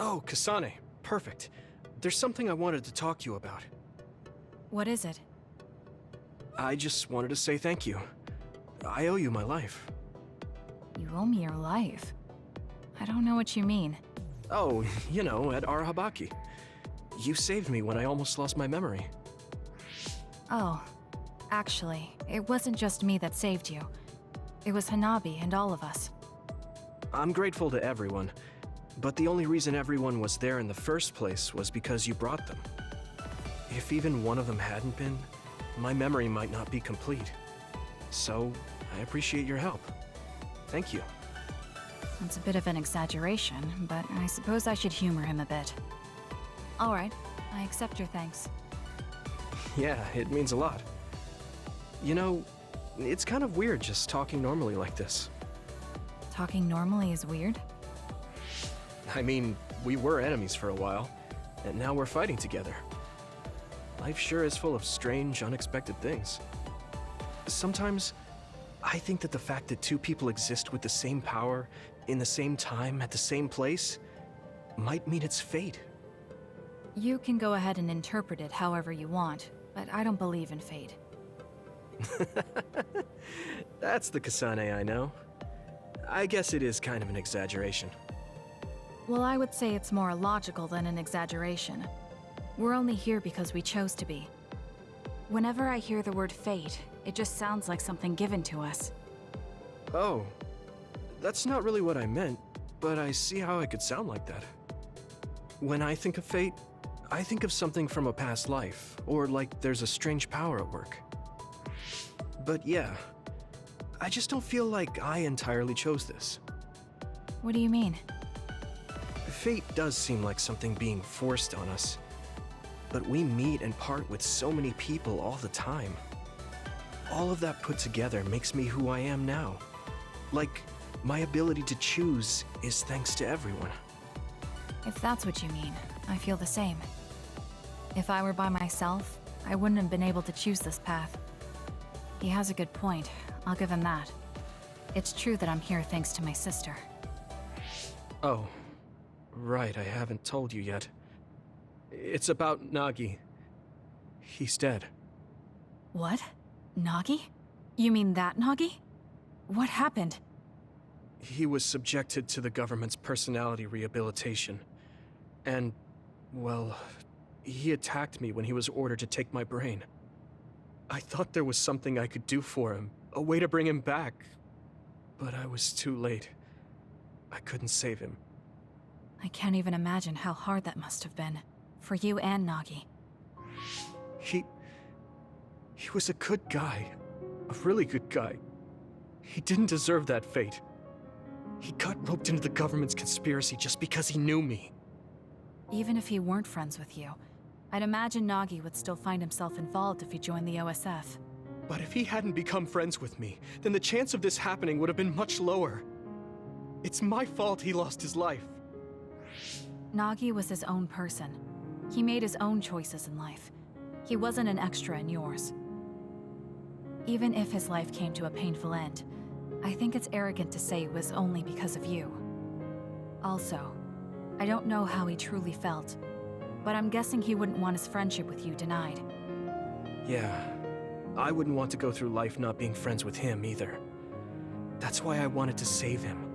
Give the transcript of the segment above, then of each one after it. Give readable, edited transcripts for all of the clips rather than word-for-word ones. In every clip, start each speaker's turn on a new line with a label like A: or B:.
A: Oh, Kasane. Perfect. There's something I wanted to talk to you about.
B: What is it?
A: I just wanted to say thank you. I owe you my life.
B: You owe me your life. I don't know what you mean.
A: Oh, you know, at Arahabaki. You saved me when I almost lost my memory.
B: Oh, actually, it wasn't just me that saved you. It was Hanabi and all of us.
A: I'm grateful to everyone, but the only reason everyone was there in the first place was because you brought them. If even one of them hadn't been, my memory might not be complete. So, I appreciate your help. Thank you.
B: It's a bit of an exaggeration, but I suppose I should humor him a bit. Alright, I accept your thanks.
A: Yeah, it means a lot. You know, it's kind of weird just talking normally like this.
B: Talking normally is weird?
A: I mean, we were enemies for a while, and now we're fighting together. Life sure is full of strange, unexpected things. Sometimes, I think that the fact that two people exist with the same power, in the same time, at the same place, might mean it's fate.
B: You can go ahead and interpret it however you want, but I don't believe in fate.
A: That's the Kasane I know. I guess it is kind of an exaggeration.
B: Well, I would say it's more logical than an exaggeration. We're only here because we chose to be. Whenever I hear the word fate, it just sounds like something given to us.
A: Oh, that's not really what I meant, but I see how it could sound like that. When I think of fate, I think of something from a past life, or like there's a strange power at work. But yeah, I just don't feel like I entirely chose this.
B: What do you mean?
A: Fate does seem like something being forced on us, but we meet and part with so many people all the time. All of that put together makes me who I am now. Like, my ability to choose is thanks to everyone.
B: If that's what you mean, I feel the same. If I were by myself, I wouldn't have been able to choose this path. He has a good point, I'll give him that. It's true that I'm here thanks to my sister.
A: Oh, right, I haven't told you yet. It's about Nagi. He's dead.
B: What? Nagi? You mean that Nagi? What happened?
A: He was subjected to the government's personality rehabilitation. And, well, he attacked me when he was ordered to take my brain. I thought there was something I could do for him, a way to bring him back. But I was too late. I couldn't save him.
B: I can't even imagine how hard that must have been. For you and Nagi.
A: He was a good guy. A really good guy. He didn't deserve that fate. He got roped into the government's conspiracy just because he knew me.
B: Even if he weren't friends with you, I'd imagine Nagi would still find himself involved if he joined the OSF.
A: But if he hadn't become friends with me, then the chance of this happening would have been much lower. It's my fault he lost his life.
B: Nagi was his own person. He made his own choices in life. He wasn't an extra in yours. Even if his life came to a painful end, I think it's arrogant to say it was only because of you. Also, I don't know how he truly felt, but I'm guessing he wouldn't want his friendship with you denied.
A: Yeah, I wouldn't want to go through life not being friends with him either. That's why I wanted to save him.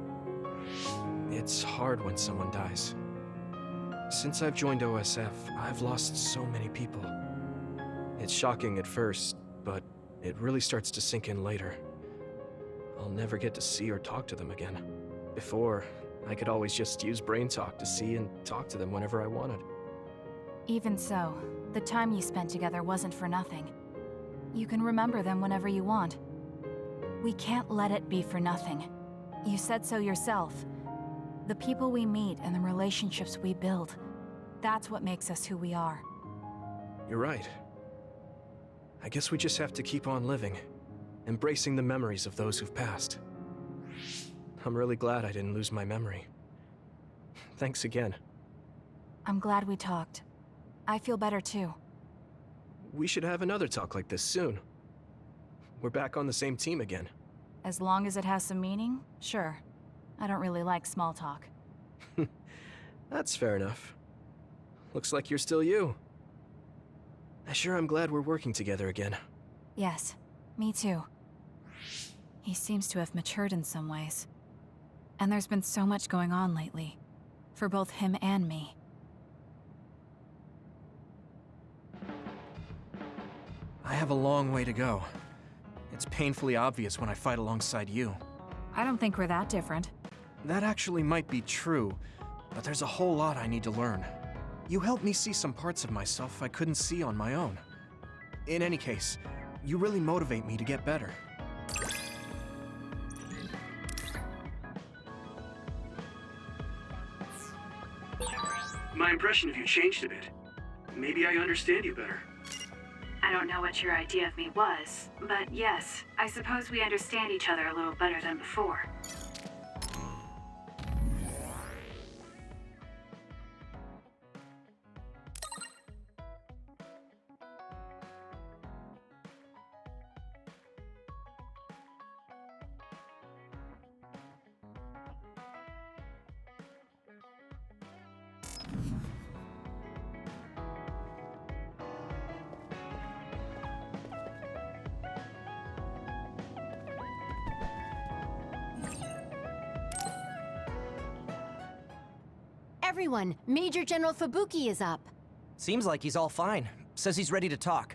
A: It's hard when someone dies. Since I've joined OSF, I've lost so many people. It's shocking at first, but it really starts to sink in later. I'll never get to see or talk to them again. Before, I could always just use brain talk to see and talk to them whenever I wanted.
B: Even so, the time you spent together wasn't for nothing. You can remember them whenever you want. We can't let it be for nothing. You said so yourself. The people we meet and the relationships we build, that's what makes us who we are.
A: You're right. I guess we just have to keep on living, embracing the memories of those who've passed. I'm really glad I didn't lose my memory. Thanks again.
B: I'm glad we talked. I feel better too.
A: We should have another talk like this soon. We're back on the same team again.
B: As long as it has some meaning, sure. I don't really like small talk.
A: That's fair enough. Looks like you're still you. I sure am glad we're working together again.
B: Yes, me too. He seems to have matured in some ways. And there's been so much going on lately, for both him and me.
A: I have a long way to go. It's painfully obvious when I fight alongside you.
B: I don't think we're that different.
A: That actually might be true, but there's a whole lot I need to learn. You helped me see some parts of myself I couldn't see on my own. In any case, you really motivate me to get better. My impression of you changed a bit. Maybe I understand you better.
B: I don't know what your idea of me was, but yes, I suppose we understand each other a little better than before.
C: Everyone, Major General Fubuki is up.
D: Seems like he's all fine. Says he's ready to talk.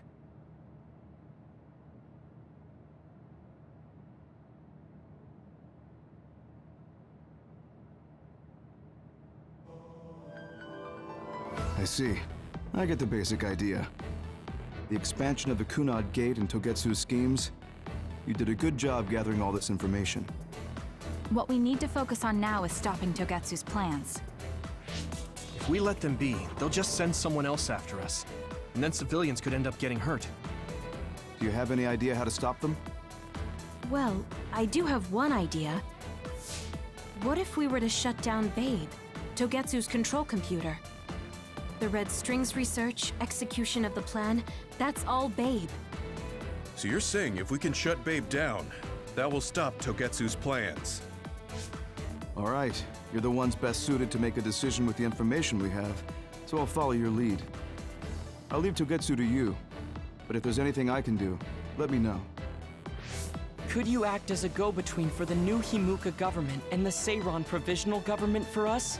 E: I see. I get the basic idea. The expansion of the Kunad Gate and Togetsu's schemes. You did a good job gathering all this information.
B: What we need to focus on now is stopping Togetsu's plans.
A: If we let them be, they'll just send someone else after us. And then civilians could end up getting hurt.
E: Do you have any idea how to stop them?
C: Well, I do have one idea. What if we were to shut down Babe, Togetsu's control computer? The Red Strings research, execution of the plan, that's all Babe.
F: So you're saying if we can shut Babe down, that will stop Togetsu's plans?
E: All right. You're the ones best suited to make a decision with the information we have, so I'll follow your lead. I'll leave Togetsu to you, but if there's anything I can do, let me know.
G: Could you act as a go-between for the new Himuka government and the Seiran provisional government for us?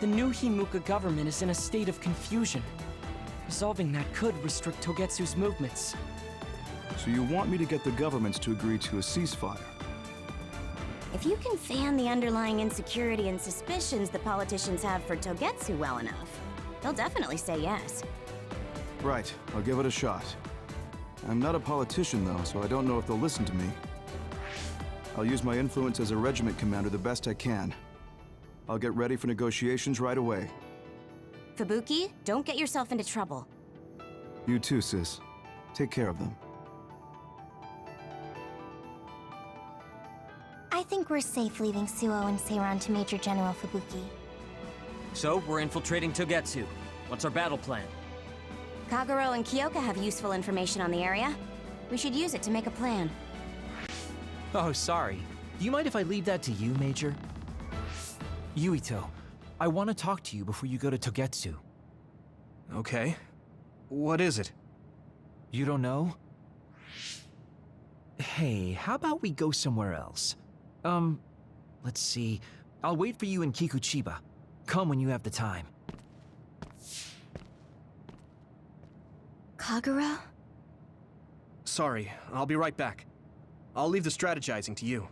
G: The new Himuka government is in a state of confusion. Resolving that could restrict Togetsu's movements.
E: So you want me to get the governments to agree to a ceasefire?
H: If you can fan the underlying insecurity and suspicions the politicians have for Togetsu well enough, they'll definitely say yes.
E: Right, I'll give it a shot. I'm not a politician though, so I don't know if they'll listen to me. I'll use my influence as a regiment commander the best I can. I'll get ready for negotiations right away.
H: Fubuki, don't get yourself into trouble.
E: You too, sis. Take care of them.
I: I think we're safe leaving Suo and Seiran to Major General Fubuki.
D: So, we're infiltrating Togetsu. What's our battle plan?
H: Kagero and Kyoka have useful information on the area. We should use it to make a plan.
D: Oh, sorry. Do you mind if I leave that to you, Major? Yuito, I want to talk to you before you go to Togetsu.
A: Okay. What is it?
D: You don't know? Hey, how about we go somewhere else? Let's see. I'll wait for you in Kikuchiba. Come when you have the time.
I: Kagero?
A: Sorry, I'll be right back. I'll leave the strategizing to you.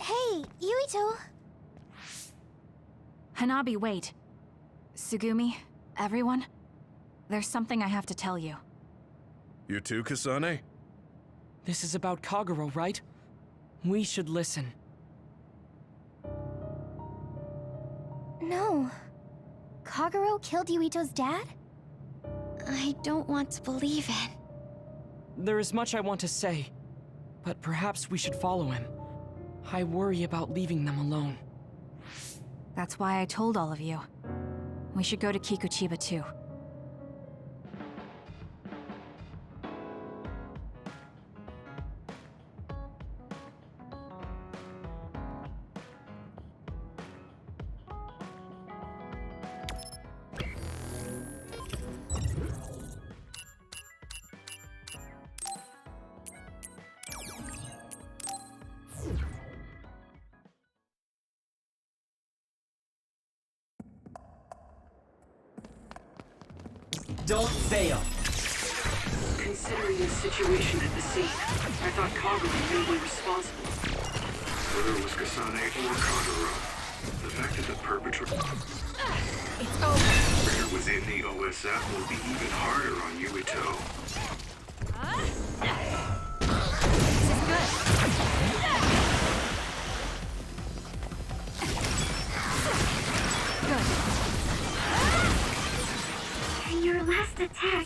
I: Hey, Yuito!
B: Hanabi, wait. Sugumi, everyone, there's something I have to tell you.
F: You too, Kasane?
G: This is about Kagero, right? We should listen.
I: No. Kagero killed Yuito's dad? I don't want to believe it.
G: There is much I want to say, but perhaps we should follow him. I worry about leaving them alone.
B: That's why I told all of you. We should go to Kikuchiba too.
G: Don't fail!
J: Considering the situation at the scene, I thought Kagura may be responsible.
K: Whether it was Kasane or Kagura, the fact that the perpetrator
B: It's over.
K: was in the OSF will be even harder on Yuito.
B: This is good. Good.
I: Your last attack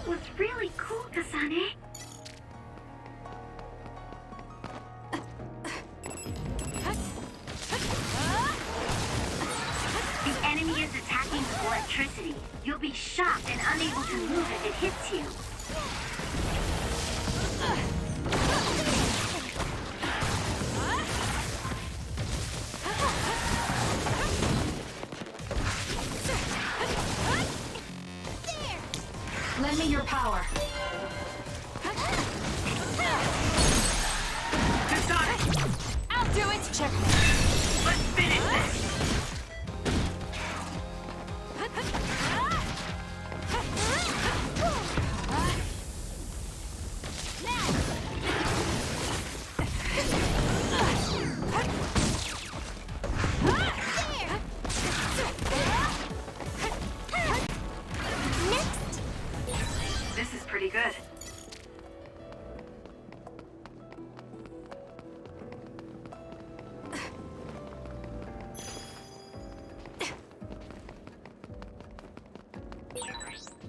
I: was really cool, Kasane. The enemy is attacking with electricity. You'll be shocked and unable to move if it hits you.
B: Lend me your power. I'll do it! Checkmate.
J: Let's finish this! This is pretty good.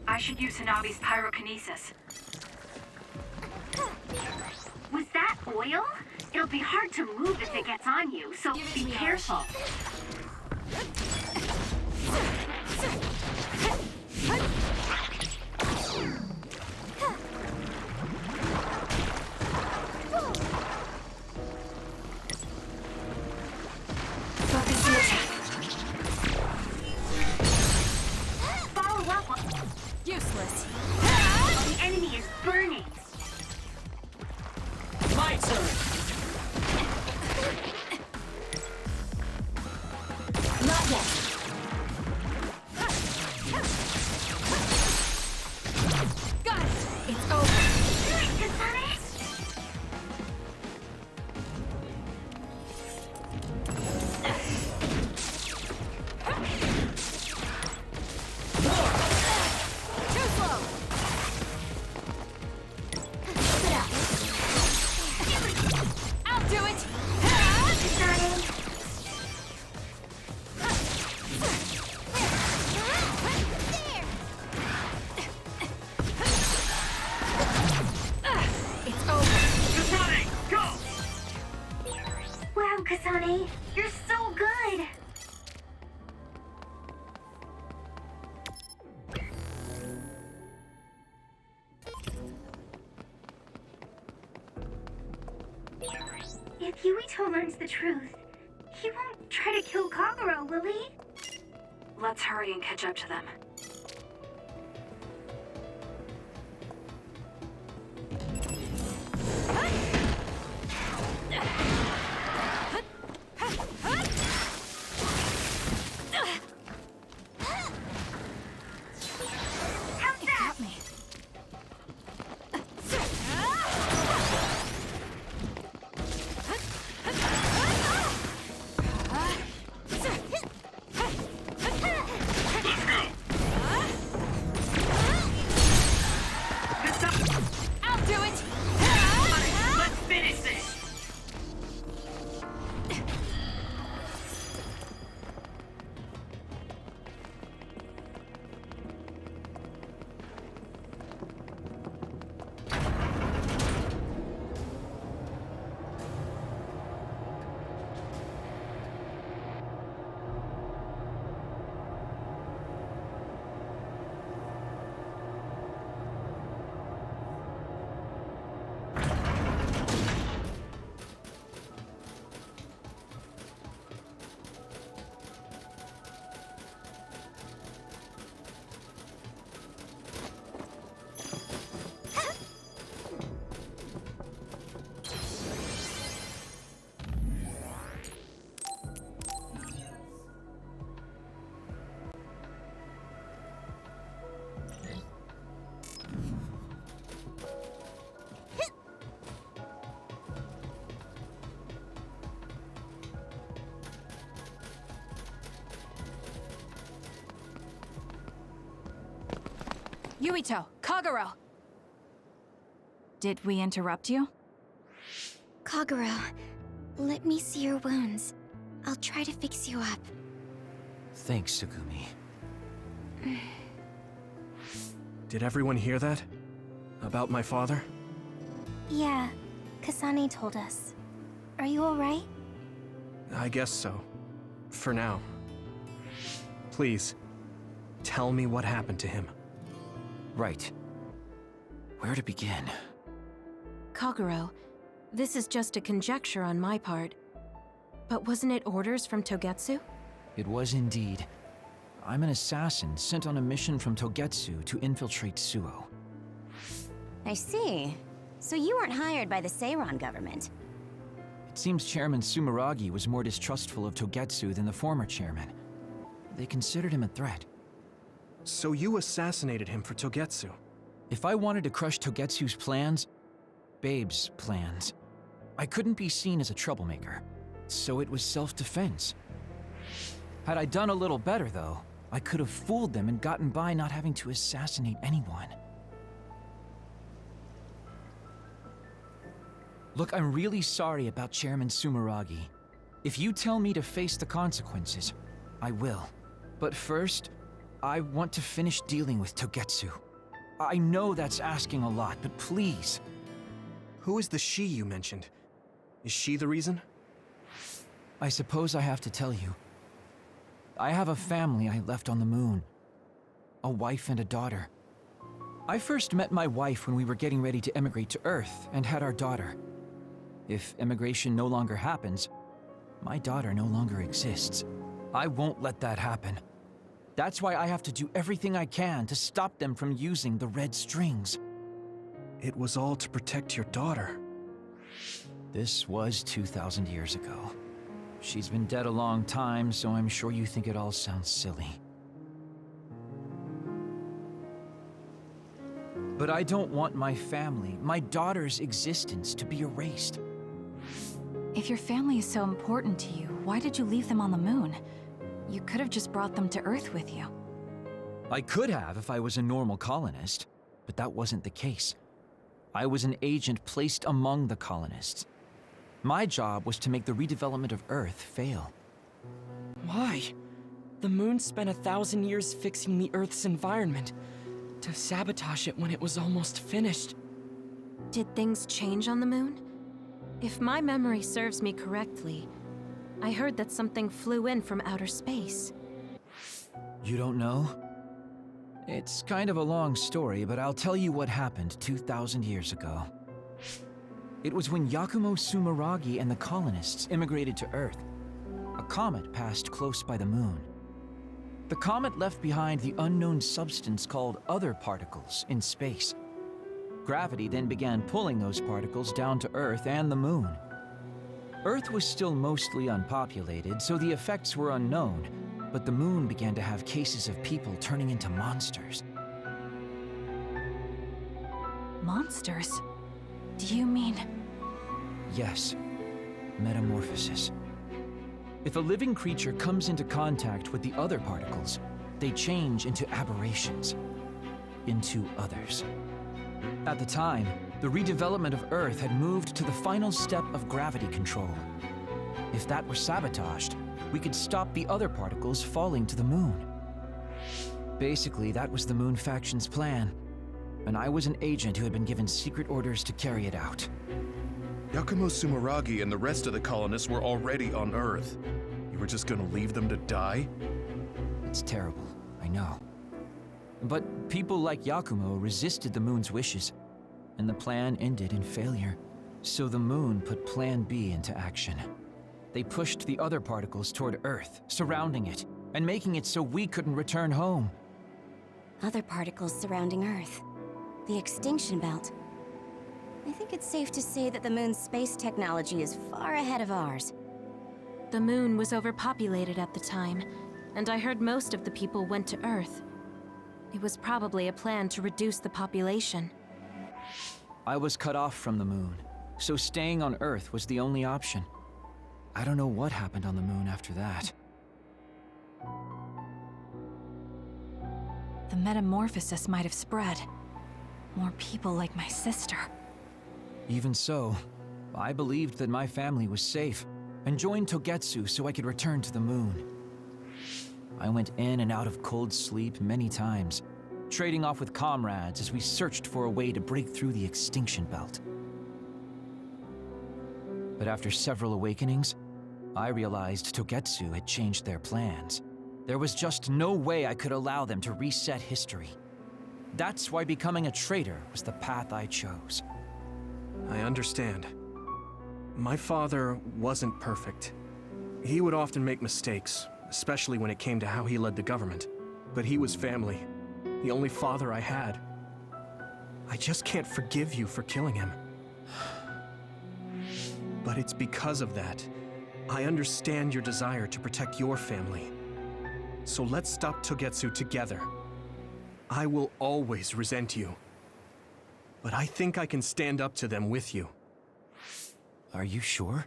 J: I should use Hanabi's pyrokinesis.
I: Was that oil? It'll be hard to move if it gets on you, so be careful.
B: Focus the attack.
I: Follow up.
B: Useless.
I: The enemy is burning.
G: My turn!
B: Not yet. Got it. It's over.
I: Do it, Kasane!
B: Too slow. I'll do it.
I: Kasane!
B: It's over.
J: Kasane, go!
I: Wow, Kasane, you're so good! If Yuito learns the truth, he won't try to kill Kagura, will he?
J: Let's hurry and catch up to them.
I: How's that?
B: Got me.
K: Let's go!
B: Yuito! Kagero! Did we interrupt you?
H: Kagero, let me see your wounds. I'll try to fix you up.
D: Thanks, Sugumi.
A: Did everyone hear that? About my father?
I: Yeah, Kasane told us. Are you alright?
A: I guess so. For now. Please, tell me what happened to him.
D: Right. Where to begin?
C: Kagero, this is just a conjecture on my part. But wasn't it orders from Togetsu?
D: It was indeed. I'm an assassin sent on a mission from Togetsu to infiltrate Suo.
H: I see. So you weren't hired by the Seiran government.
D: It seems Chairman Sumeragi was more distrustful of Togetsu than the former chairman. They considered him a threat.
A: So you assassinated him for Togetsu?
D: If I wanted to crush Togetsu's plans, Babe's plans, I couldn't be seen as a troublemaker. So it was self-defense. Had I done a little better, though, I could have fooled them and gotten by not having to assassinate anyone. Look, I'm really sorry about Chairman Sumeragi. If you tell me to face the consequences, I will. But first, I want to finish dealing with Togetsu. I know that's asking a lot, but please.
A: Who is the she you mentioned? Is she the reason?
D: I suppose I have to tell you. I have a family I left on the moon. A wife and a daughter. I first met my wife when we were getting ready to emigrate to Earth and had our daughter. If emigration no longer happens, my daughter no longer exists. I won't let that happen. That's why I have to do everything I can to stop them from using the red strings.
A: It was all to protect your daughter.
D: This was 2,000 years ago. She's been dead a long time, so I'm sure you think it all sounds silly. But I don't want my family, my daughter's existence, to be erased.
B: If your family is so important to you, why did you leave them on the moon? You could have just brought them to Earth with you.
D: I could have if I was a normal colonist, but that wasn't the case. I was an agent placed among the colonists. My job was to make the redevelopment of Earth fail.
G: Why? The moon spent 1,000 years fixing the Earth's environment, to sabotage it when it was almost finished.
C: Did things change on the moon? If my memory serves me correctly, I heard that something flew in from outer space.
D: You don't know? It's kind of a long story, but I'll tell you what happened 2,000 years ago. It was when Yakumo Sumeragi and the colonists immigrated to Earth. A comet passed close by the moon. The comet left behind the unknown substance called other particles in space. Gravity then began pulling those particles down to Earth and the moon. Earth was still mostly unpopulated, so the effects were unknown, but the moon began to have cases of people turning into monsters.
B: Monsters? Do you mean...
D: Yes, metamorphosis. If a living creature comes into contact with the other particles, they change into aberrations, into others. At the time, the redevelopment of Earth had moved to the final step of gravity control. If that were sabotaged, we could stop the other particles falling to the moon. Basically, that was the Moon Faction's plan, and I was an agent who had been given secret orders to carry it out.
F: Yakumo Sumeragi and the rest of the colonists were already on Earth. You were just gonna leave them to die?
D: It's terrible, I know. But people like Yakumo resisted the moon's wishes, and the plan ended in failure. So the moon put Plan B into action. They pushed the other particles toward Earth, surrounding it, and making it so we couldn't return home.
H: Other particles surrounding Earth. The extinction belt. I think it's safe to say that the moon's space technology is far ahead of ours.
C: The moon was overpopulated at the time, and I heard most of the people went to Earth. It was probably a plan to reduce the population.
D: I was cut off from the moon, so staying on Earth was the only option. I don't know what happened on the moon after that.
B: the metamorphosis might have spread. More people like my sister.
D: Even so, I believed that my family was safe, and joined Togetsu so I could return to the moon. I went in and out of cold sleep many times, trading off with comrades as we searched for a way to break through the extinction belt. But after several awakenings, I realized Togetsu had changed their plans. There was just no way I could allow them to reset history. That's why becoming a traitor was the path I chose.
A: I understand. My father wasn't perfect. He would often make mistakes, especially when it came to how he led the government. But he was family, the only father I had. I just can't forgive you for killing him. But it's because of that. I understand your desire to protect your family. So let's stop Togetsu together. I will always resent you. But I think I can stand up to them with you.
D: Are you sure?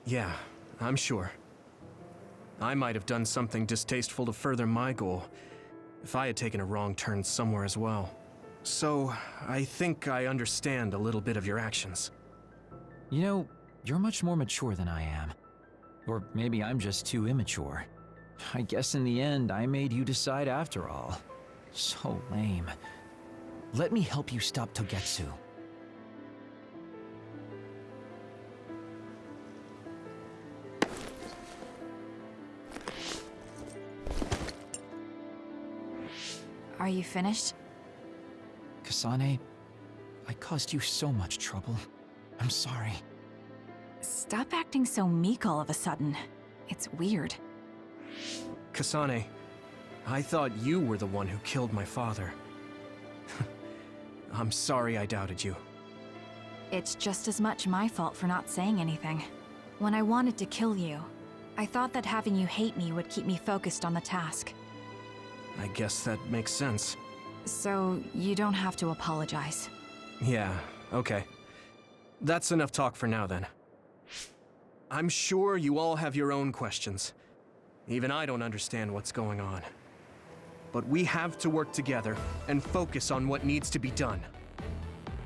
A: Yeah, I'm sure. I might have done something distasteful to further my goal, if I had taken a wrong turn somewhere as well. So, I think I understand a little bit of your actions.
D: You know, you're much more mature than I am. Or maybe I'm just too immature. I guess in the end, I made you decide after all. So lame. Let me help you stop Togetsu.
B: Are you finished?
D: Kasane, I caused you so much trouble. I'm sorry.
B: Stop acting so meek all of a sudden. It's weird.
A: Kasane, I thought you were the one who killed my father. I'm sorry I doubted you.
B: It's just as much my fault for not saying anything. When I wanted to kill you, I thought that having you hate me would keep me focused on the task.
A: I guess that makes sense.
B: So, you don't have to apologize.
A: Yeah, okay. That's enough talk for now then. I'm sure you all have your own questions. Even I don't understand what's going on. But we have to work together and focus on what needs to be done.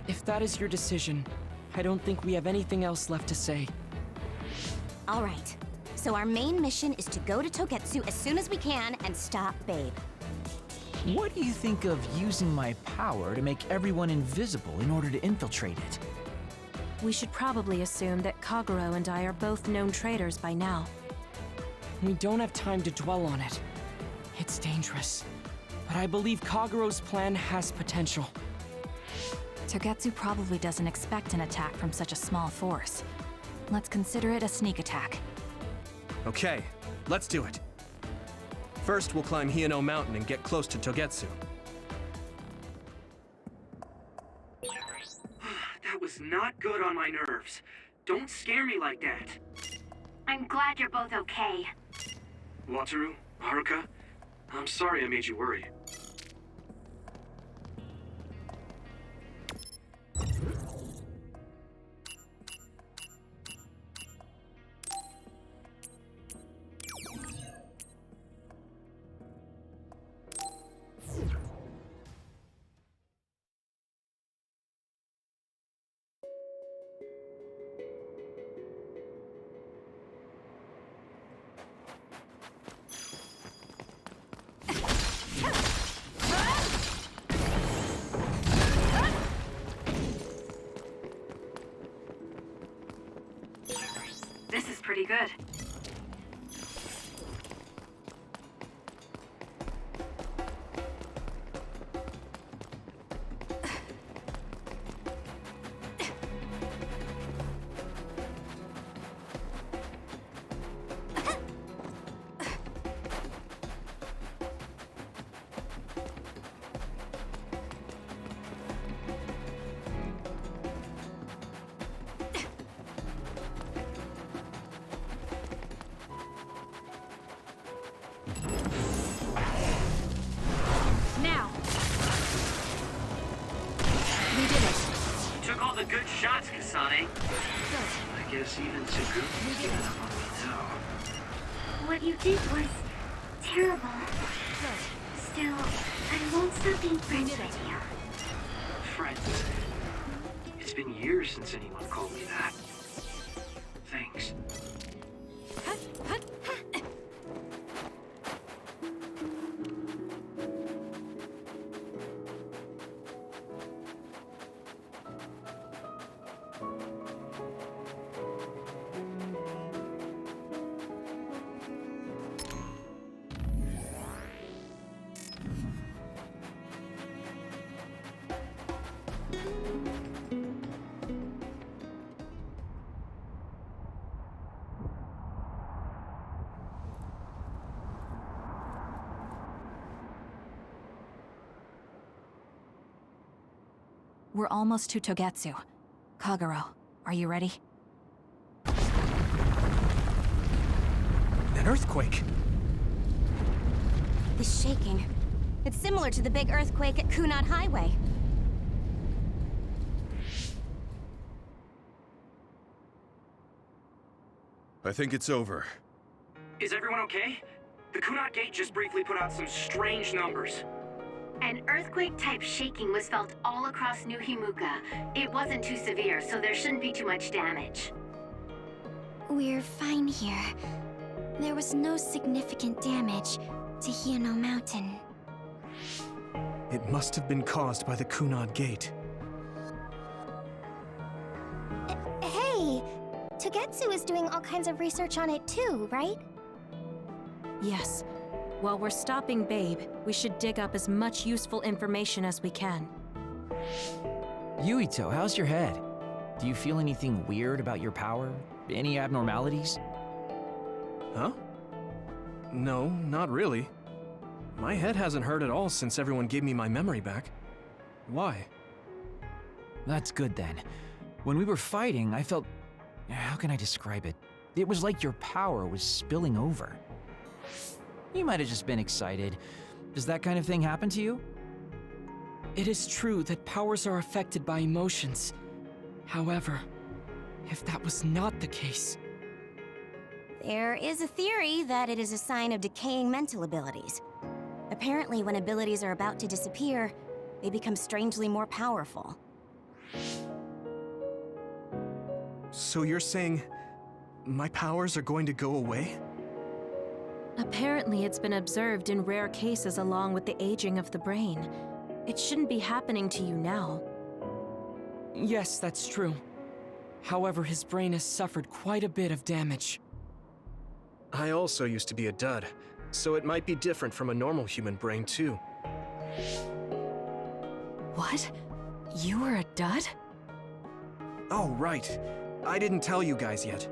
G: If that is your decision, I don't think we have anything else left to say.
H: All right. So our main mission is to go to Togetsu as soon as we can and stop Babe.
D: What do you think of using my power to make everyone invisible in order to infiltrate it?
C: We should probably assume that Kagero and I are both known traitors by now.
G: We don't have time to dwell on it. It's dangerous. But I believe Kagero's plan has potential.
B: Togetsu probably doesn't expect an attack from such a small force. Let's consider it a sneak attack.
A: Okay, let's do it. First, we'll climb Hieno Mountain and get close to Togetsu.
J: That was not good on my nerves. Don't scare me like that.
I: I'm glad you're both okay.
K: Wataru, Haruka, I'm sorry I made you worry.
I: This is pretty good.
B: Now!
J: We did it! You took all the good shots, Kasane.
K: I guess even Tsugu gave up on me now.
I: What you did was terrible. Still, I won't stop being friends with you.
J: Friends. It's been years since anyone called me that. Thanks.
B: We're almost to Togetsu. Kagero, are you ready?
A: An earthquake!
H: This shaking. It's similar to the big earthquake at Kunad Highway.
F: I think it's over.
J: Is everyone okay? The Kunad Gate just briefly put out some strange numbers.
I: An earthquake-type shaking was felt all across New Himuka. It wasn't too severe, so there shouldn't be too much damage.
H: We're fine here. There was no significant damage to Hino Mountain.
A: It must have been caused by the Kunad Gate.
H: Hey! Togetsu is doing all kinds of research on it too, right?
C: Yes. While we're stopping Babe, we should dig up as much useful information as we can.
D: Yuito, how's your head? Do you feel anything weird about your power? Any abnormalities?
A: Huh? No, not really. My head hasn't hurt at all since everyone gave me my memory back. Why?
D: That's good then. When we were fighting, I felt... How can I describe it? It was like your power was spilling over. You might have just been excited. Does that kind of thing happen to you?
G: It is true that powers are affected by emotions. However, if that was not the case...
H: There is a theory that it is a sign of decaying mental abilities. Apparently, when abilities are about to disappear, they become strangely more powerful.
A: So you're saying my powers are going to go away?
C: Apparently, it's been observed in rare cases along with the aging of the brain. It shouldn't be happening to you now.
G: Yes, that's true. However, his brain has suffered quite a bit of damage.
A: I also used to be a dud, so it might be different from a normal human brain too.
C: What? You were a dud?
A: Oh, right. I didn't tell you guys yet.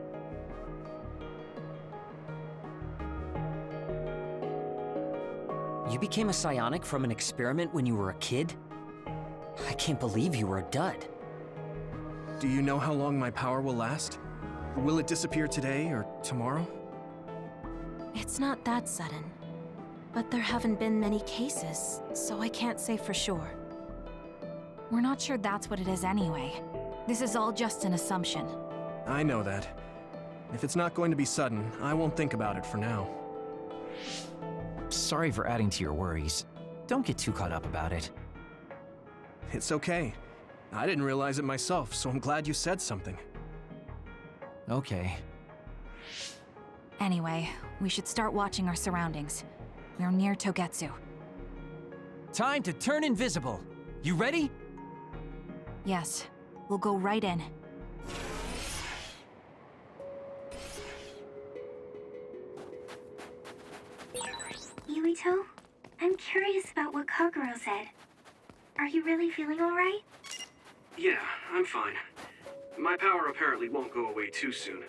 L: You became a psionic from an experiment when you were a kid? I can't believe you were a dud.
A: Do you know how long my power will last? Will it disappear today or tomorrow?
C: It's not that sudden. But there haven't been many cases, so I can't say for sure.
B: We're not sure that's what it is anyway. This is all just an assumption.
A: I know that. If it's not going to be sudden, I won't think about it for now.
D: Sorry for adding to your worries. Don't get too caught up about it.
A: It's okay. I didn't realize it myself, so I'm glad you said something.
D: Okay.
B: Anyway, we should start watching our surroundings. We're near Togetsu.
D: Time to turn invisible. You ready?
B: Yes, we'll go right in.
I: Yuito, I'm curious about what Kagero said. Are you really feeling alright?
M: Yeah, I'm fine. My power apparently won't go away too soon,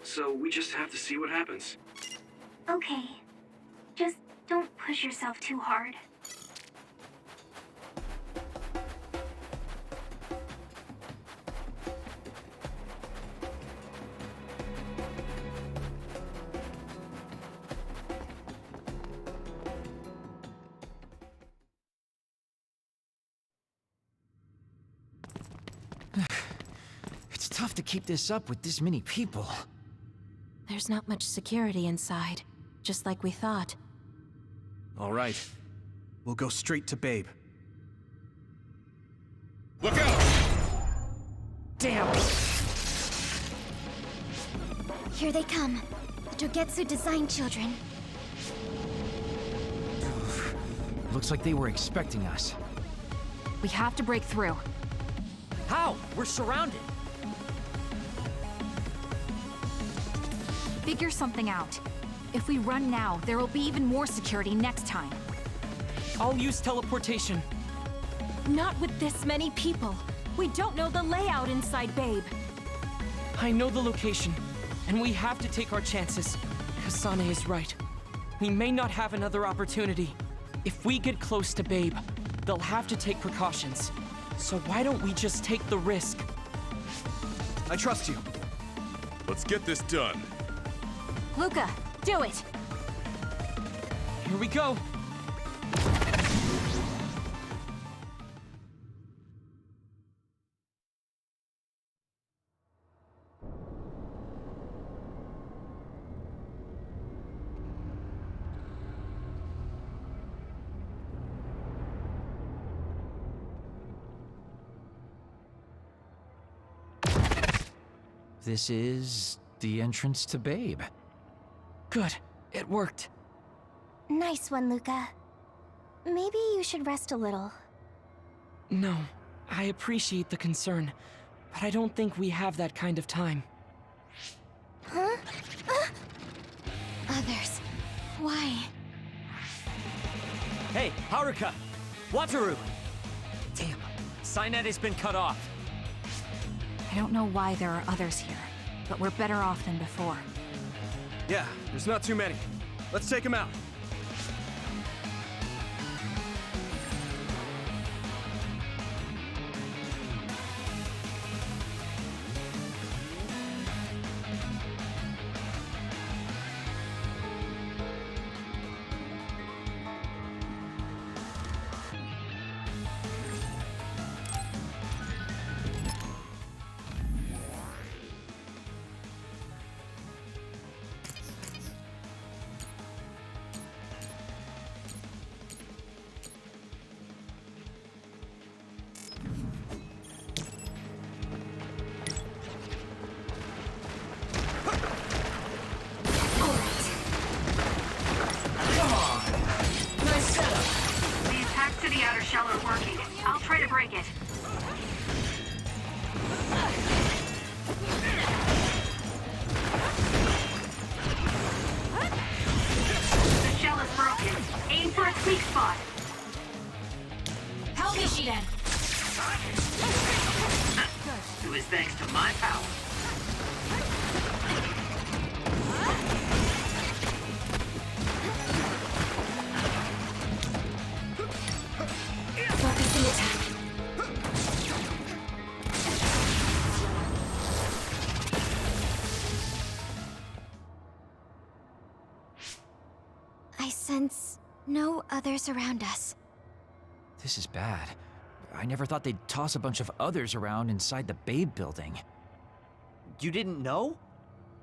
M: so we just have to see what happens.
I: Okay. Just don't push yourself too hard.
D: It's tough to keep this up with this many people.
C: There's not much security inside, just like we thought.
A: All right. We'll go straight to Babe.
F: Look out!
G: Damn!
H: Here they come. The Dogetsu design children.
D: Looks like they were expecting us.
B: We have to break through.
L: How? We're surrounded.
B: Figure something out. If we run now, there will be even more security next time.
G: I'll use teleportation.
C: Not with this many people. We don't know the layout inside Babe.
G: I know the location, and we have to take our chances. Kasane is right. We may not have another opportunity. If we get close to Babe, they'll have to take precautions. So why don't we just take the risk?
A: I trust you.
F: Let's get this done.
B: Luca, do it!
G: Here we go!
D: This is the entrance to Babe.
G: Good. It worked.
H: Nice one, Luca. Maybe you should rest a little.
G: No, I appreciate the concern, but I don't think we have that kind of time.
H: Huh? Others. Why?
L: Hey, Haruka! Wataru! Damn, Cynet has been cut off.
B: I don't know why there are others here, but we're better off than before.
A: Yeah, there's not too many. Let's take him out.
I: The outer shell are working. I'll try to break it. The shell is broken. Aim for its weak spot.
C: Help me, Shiden!
J: It was thanks to my power.
C: Focusing attack.
H: I sense no others around us.
D: This is bad. I never thought they'd toss a bunch of others around inside the Babe building.
L: You didn't know?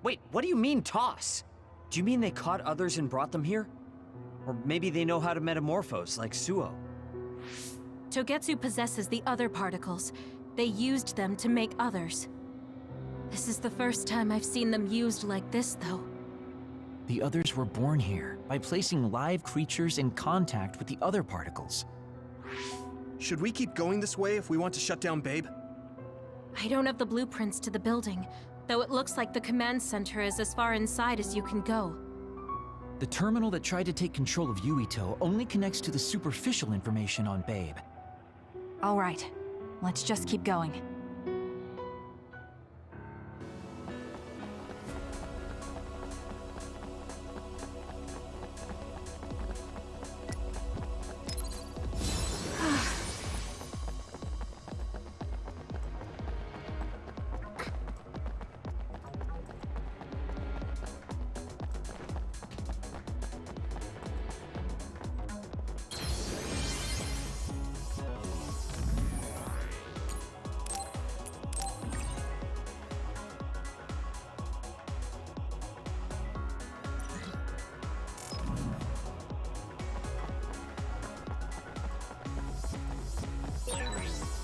L: Wait, what do you mean, toss? Do you mean they caught others and brought them here? Or maybe they know how to metamorphose, like Suo?
C: Togetsu possesses the other particles. They used them to make others. This is the first time I've seen them used like this, though.
D: The others were born here by placing live creatures in contact with the other particles.
A: Should we keep going this way if we want to shut down Babe?
C: I don't have the blueprints to the building, though it looks like the command center is as far inside as you can go.
D: The terminal that tried to take control of Yuito only connects to the superficial information on Babe.
B: All right, let's just keep going.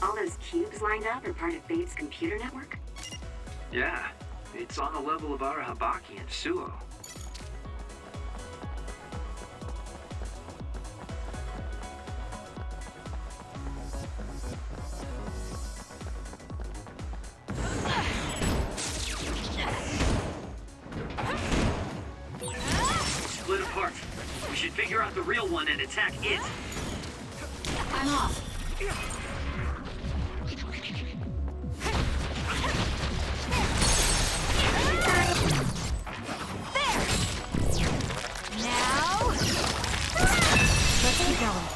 I: All those cubes lined up are part of Babe's computer network?
J: Yeah, it's on the level of Arahabaki and Suo.
L: Split apart. We should figure out the real one and attack it.
B: I'm off.
C: Now, let's keep going.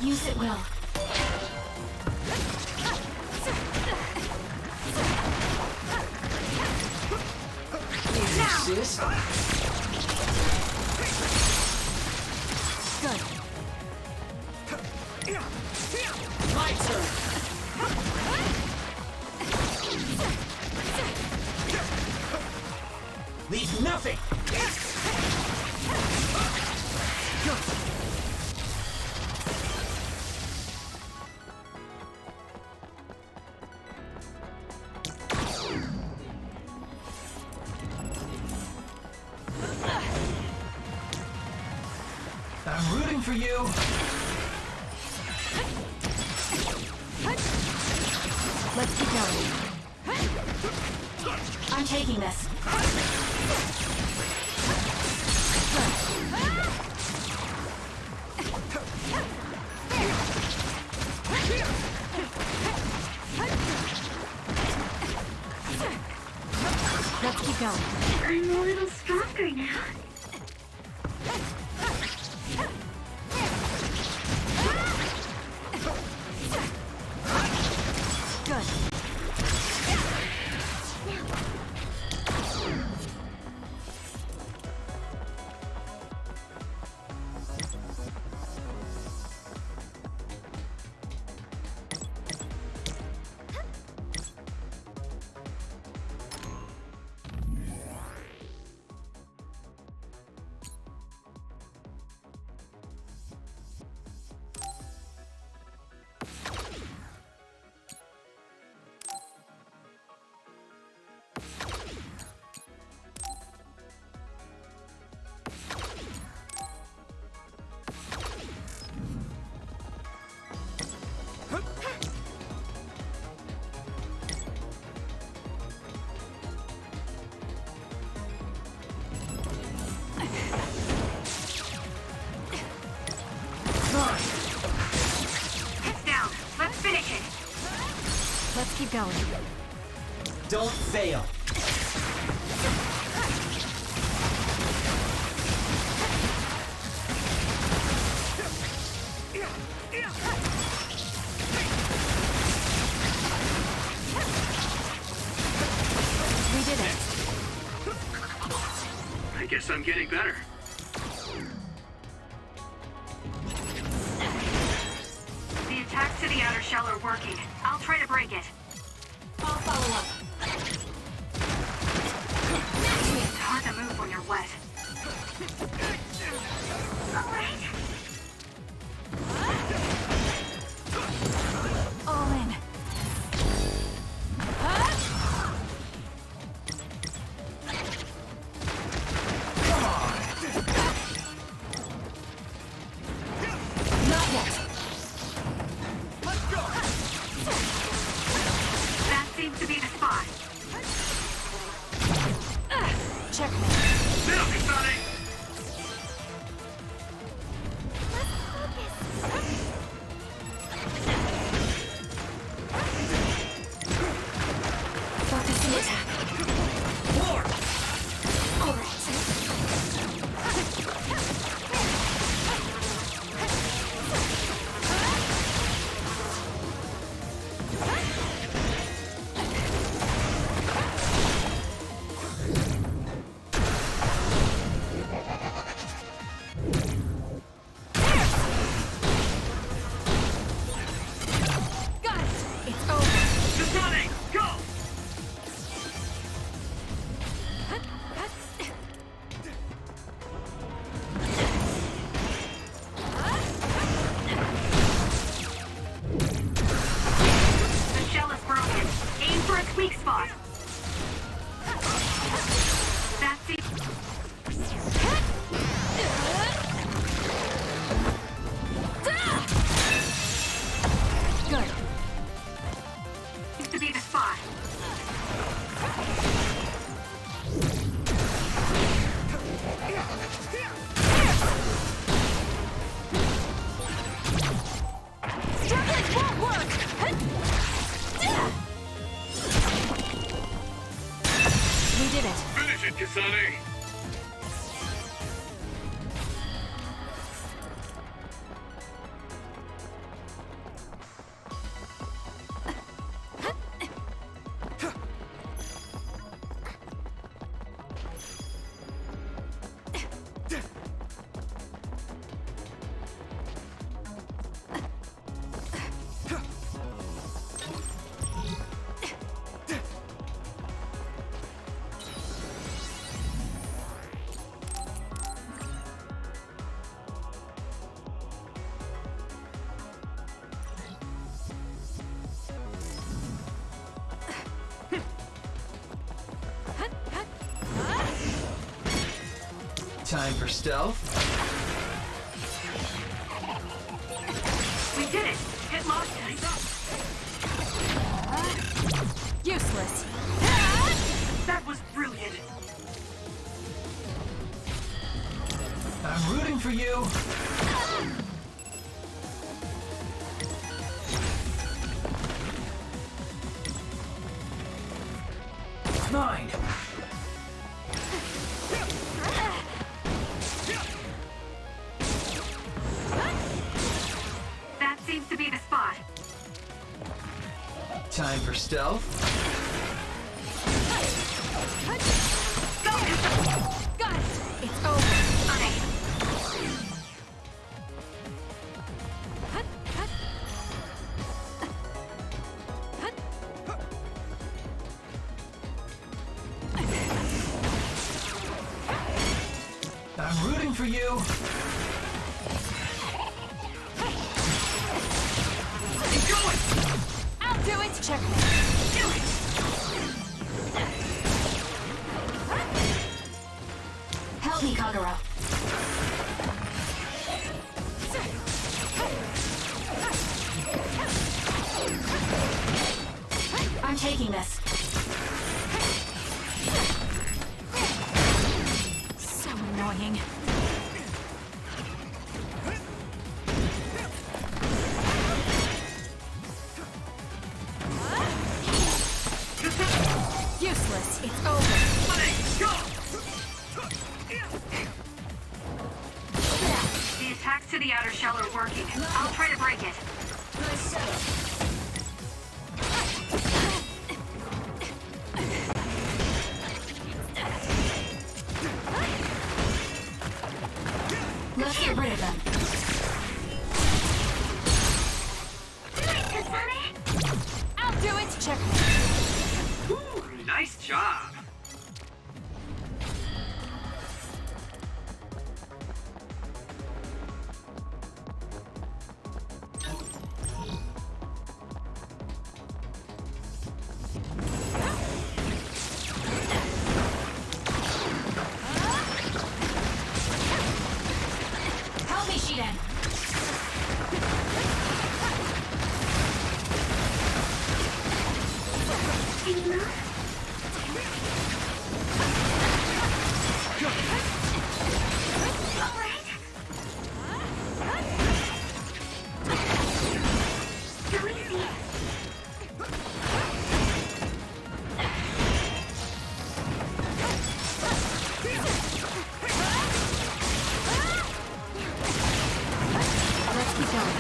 C: Use it well.
D: Sis?
C: Good.
G: My turn.
L: Leave nothing!
D: I'm rooting for you.
C: Let's keep going. I'm taking this. Let's keep going.
I: I'm a little stronger now.
C: Good.
I: Heads down. Let's finish it.
C: Let's keep going.
L: Don't fail.
C: We did it.
M: I guess I'm getting better.
I: The attacks to the outer shell are working. I'll try to break it.
B: I'll follow up.
I: It's hard to move when you're wet. All right.
C: All in.
B: Not yet.
I: That seems to be the spot.
C: Checkmate.
M: Now, Kasane!
C: Focus the attack.
L: War!
C: All right.
I: Weak spot. That's it.
B: Good.
I: Seems to be the spot.
C: Struggling won't work! We did it.
K: Finish it, Kasane!
D: Time for stealth.
I: We did it. It lost us.
B: Useless.
I: That was brilliant.
D: I'm rooting for you. Mine.
I: That seems to be the spot.
D: Time for stealth.
B: Got it. It's over.
D: I'm rooting for you.
I: Keep going.
B: I'll do it. Checkmate.
I: Do it.
B: Help me, Kagura. I'm taking this. So annoying. Useless. It's over.
I: The attacks to the outer shell are working. I'll try to break it.
B: Let's get rid of them. I'll do it. Checkmate.
M: Ooh, nice job.
B: Help me, Shiden. Let's keep going.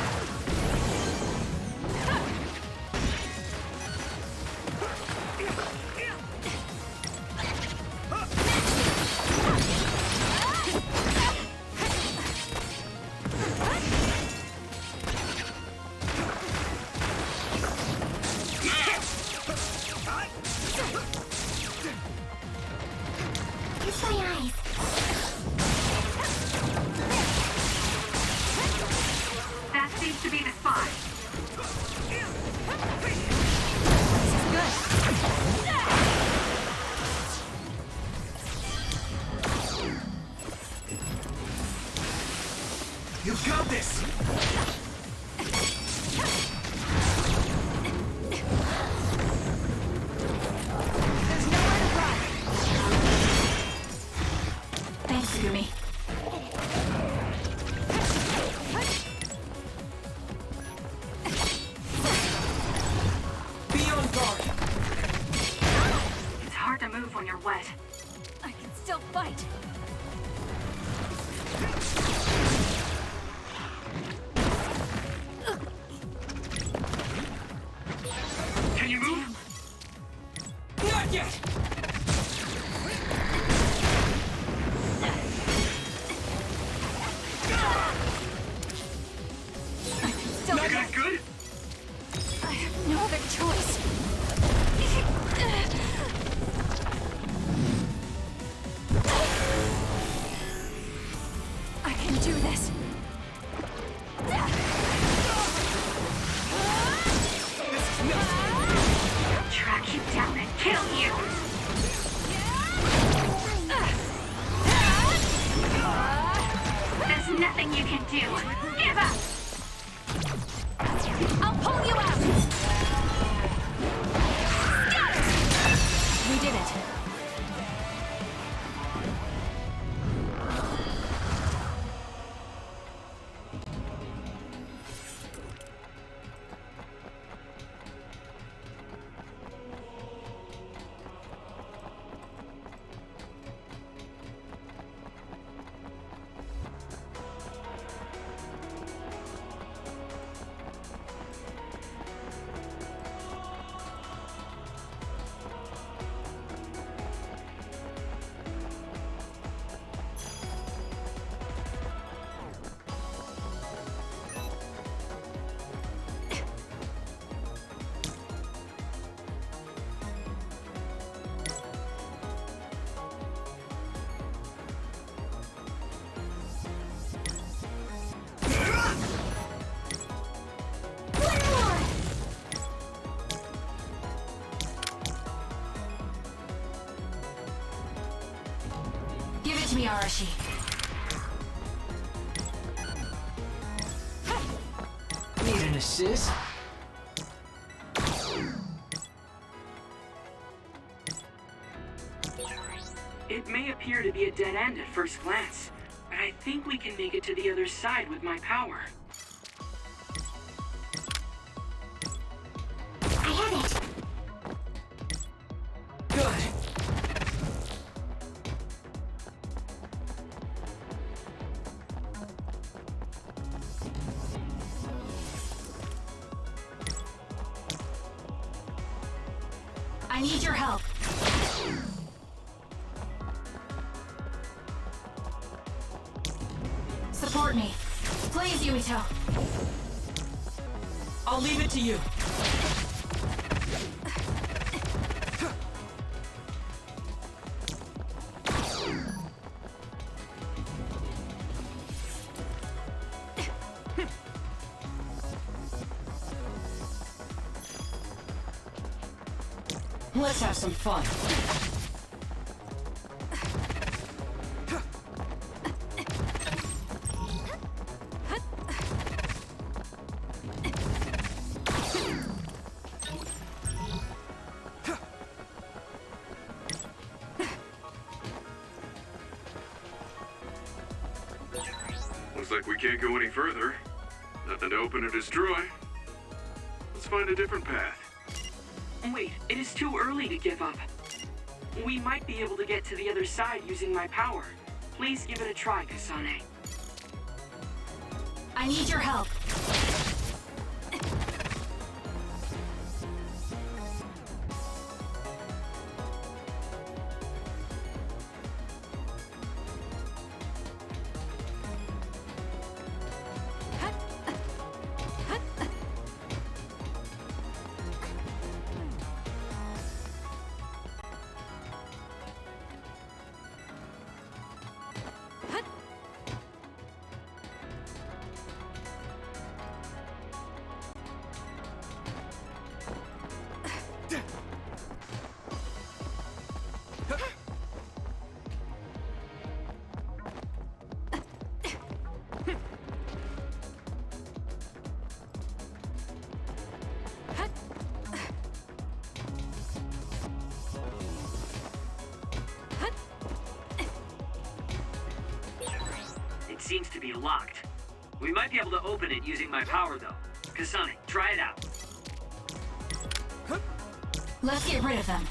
I: when you're wet.
B: I can still fight.
M: Can you move?
G: Not yet!
B: Still
M: You guys good?
B: I have no other choice. I can do this.
I: I'll track you down and kill you! There's nothing you can do. Give up!
B: I'll pull you out! We did it. Give it to me, Arashi.
D: Need an assist?
M: It may appear to be a dead end at first glance, but I think we can make it to the other side with my power.
I: I have it!
G: Good.
B: I need your help. Support me. Please, Yuito.
G: I'll leave it to you. Let's have some fun.
K: Looks like we can't go any further. Nothing to open or destroy. Let's find a different path.
M: Wait, it is too early to give up. We might be able to get to the other side using my power. Please give it a try, Kasane.
B: I need your help.
L: Seems to be locked. We might be able to open it using my power, though. Kasane, try it out.
B: Let's get rid of them.